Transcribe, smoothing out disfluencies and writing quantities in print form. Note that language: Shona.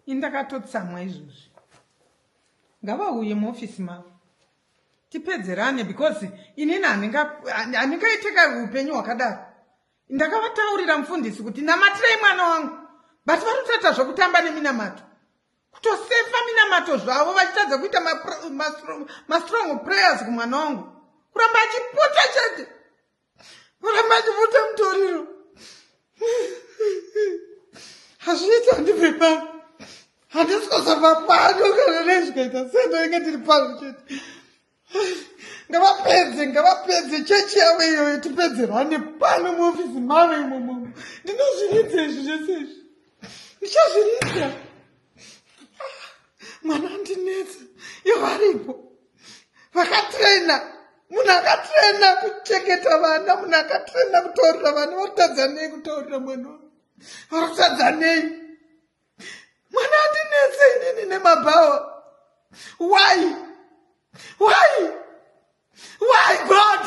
indakatotsamwa izvozvi. Ngavauye muofisi mavo tipedzerane, because inini handingaiteka upenyu hwakadaro. Ndakavataurira mufundisi kuti namatirei mwana wangu, but varikutata zvokutamba neminamato, kutosefa minamato zvavo vachitadza kuita mastrong prayers kumwana wangu, kuramba achipota chete, kuramba achipota mutoriro. Hazviiti handibve pano, handisikozoba pano kana nezvikaita sendenge ndiri pano chete. Ngavapedze chechi yavo iyoyo, tipedzerane pano muofisi mavo imomo. Ndinozviridza izvi zvese izvi, ndichazviridza. Mwana andinetsa, ivo varipo vakatrena. Munhu akatrena kuchengeta vana, munhu akatrena kutaurira vana. Varikutadza nei kutaurira mwana wangu? Varikutadza nei? Mwana andinetsa inini nemabhawa. Why God?